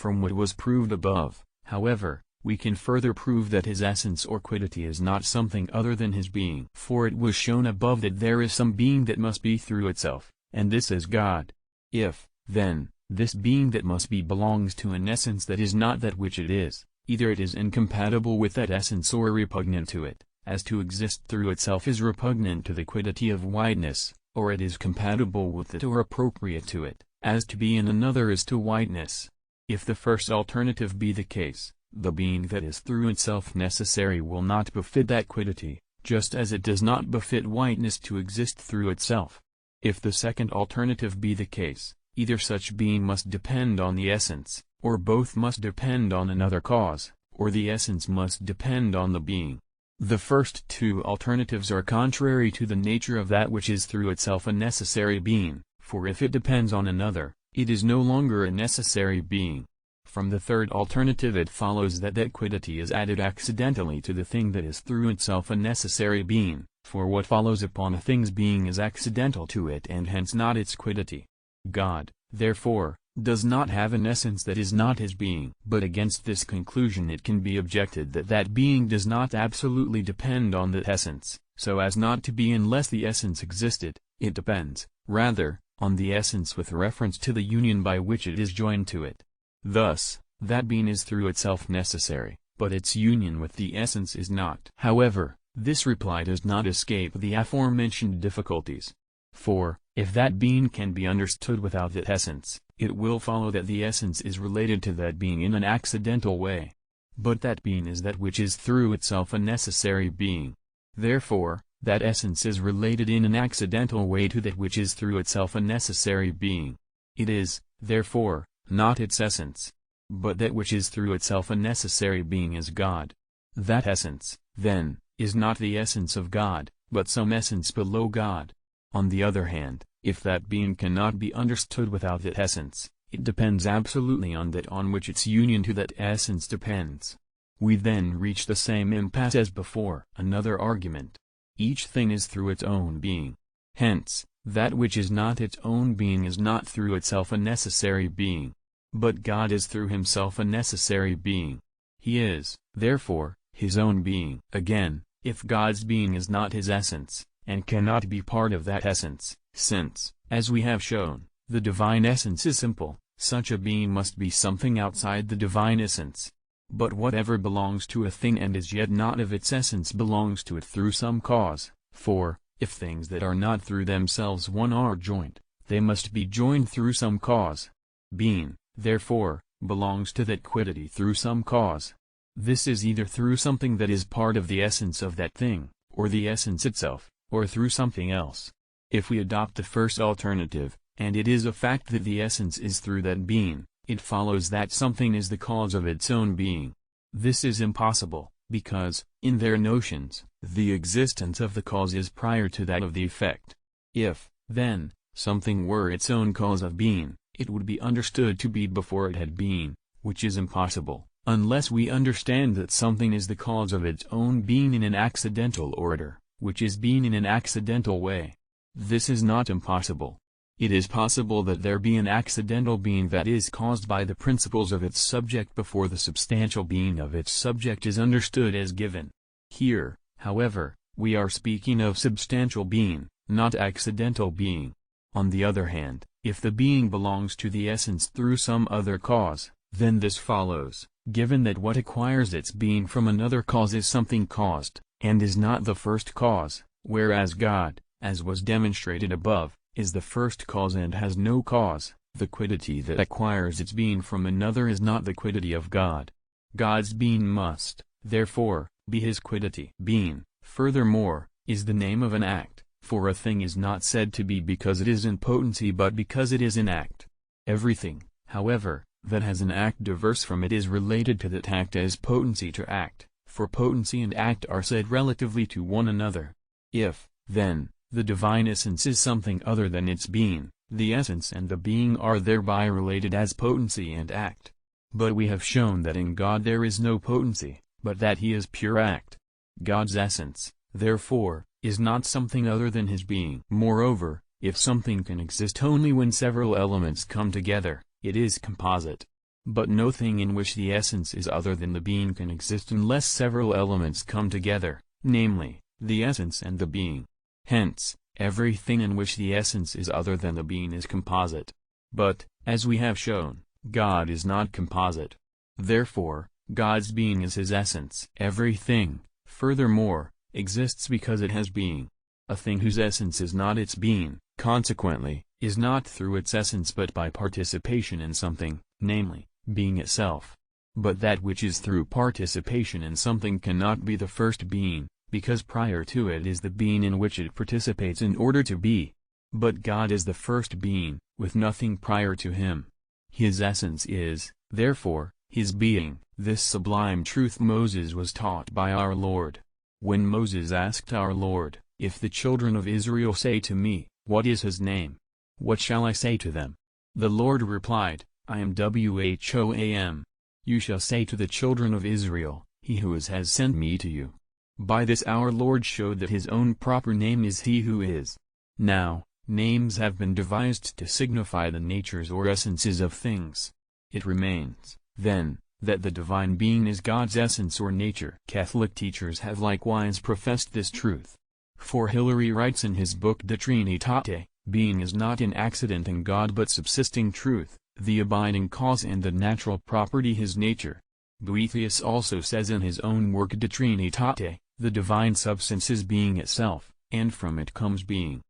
From what was proved above, however, we can further prove that his essence or quiddity is not something other than his being. For it was shown above that there is some being that must be through itself, and this is God. If, then, this being that must be belongs to an essence that is not that which it is, either it is incompatible with that essence or repugnant to it, as to exist through itself is repugnant to the quiddity of wideness, or it is compatible with it or appropriate to it, as to be in another is to wideness. If the first alternative be the case, the being that is through itself necessary will not befit that quiddity, just as it does not befit wideness to exist through itself. If the second alternative be the case, either such being must depend on the essence, or both must depend on another cause, or the essence must depend on the being. The first two alternatives are contrary to the nature of that which is through itself a necessary being, for if it depends on another, it is no longer a necessary being. From the third alternative it follows that that quiddity is added accidentally to the thing that is through itself a necessary being, for what follows upon a thing's being is accidental to it and hence not its quiddity. God, therefore, does not have an essence that is not his being. But against this conclusion it can be objected that that being does not absolutely depend on that essence, so as not to be unless the essence existed. It depends, rather, on the essence with reference to the union by which it is joined to it. Thus, that being is through itself necessary, but its union with the essence is not. However, this reply does not escape the aforementioned difficulties. For, if that being can be understood without that essence, it will follow that the essence is related to that being in an accidental way. But that being is that which is through itself a necessary being. Therefore, that essence is related in an accidental way to that which is through itself a necessary being. It is, therefore, not its essence, but that which is through itself a necessary being is God. That essence, then, is not the essence of God, but some essence below God. On the other hand, if that being cannot be understood without that essence, it depends absolutely on that on which its union to that essence depends. We then reach the same impasse as before. Another argument. Each thing is through its own being. Hence, that which is not its own being is not through itself a necessary being. But God is through himself a necessary being. He is, therefore, his own being. Again, if God's being is not his essence, and cannot be part of that essence, since, as we have shown, the divine essence is simple, such a being must be something outside the divine essence. But whatever belongs to a thing and is yet not of its essence belongs to it through some cause, for, if things that are not through themselves one are joined, they must be joined through some cause. Being, therefore, belongs to that quiddity through some cause. This is either through something that is part of the essence of that thing, or the essence itself, or through something else. If we adopt the first alternative, and it is a fact that the essence is through that being, it follows that something is the cause of its own being. This is impossible, because, in their notions, the existence of the cause is prior to that of the effect. If, then, something were its own cause of being, it would be understood to be before it had been, which is impossible, unless we understand that something is the cause of its own being in an accidental order, which is being in an accidental way. This is not impossible. It is possible that there be an accidental being that is caused by the principles of its subject before the substantial being of its subject is understood as given. Here, however, we are speaking of substantial being, not accidental being. On the other hand, if the being belongs to the essence through some other cause, then this follows, given that what acquires its being from another cause is something caused, and is not the first cause, whereas God, as was demonstrated above, is the first cause and has no cause. The quiddity that acquires its being from another is not the quiddity of God. God's being must, therefore, be his quiddity. Being, furthermore, is the name of an act, for a thing is not said to be because it is in potency but because it is in act. Everything, however, that has an act diverse from it is related to that act as potency to act, for potency and act are said relatively to one another. If, then, the divine essence is something other than its being, the essence and the being are thereby related as potency and act. But we have shown that in God there is no potency, but that he is pure act. God's essence, therefore, is not something other than his being. Moreover, if something can exist only when several elements come together, it is composite. But no thing in which the essence is other than the being can exist unless several elements come together, namely, the essence and the being. Hence, everything in which the essence is other than the being is composite. But, as we have shown, God is not composite. Therefore, God's being is his essence. Everything, furthermore, exists because it has being. A thing whose essence is not its being, consequently, is not through its essence but by participation in something, namely, being itself. But that which is through participation in something cannot be the first being, because prior to it is the being in which it participates in order to be. But God is the first being, with nothing prior to him. His essence is, therefore, his being. This sublime truth Moses was taught by our Lord. When Moses asked our Lord, "If the children of Israel say to me, 'What is his name?' what shall I say to them?" The Lord replied, "I am Whom. You shall say to the children of Israel, 'He who is has sent me to you.'" By this our Lord showed that his own proper name is He who is. Now, names have been devised to signify the natures or essences of things. It remains, then, that the divine being is God's essence or nature. Catholic teachers have likewise professed this truth. For Hilary writes in his book De Trinitate, "Being is not an accident in God but subsisting truth, the abiding cause and the natural property his nature." Boethius also says in his own work De Trinitate, "The divine substance is being itself, and from it comes being."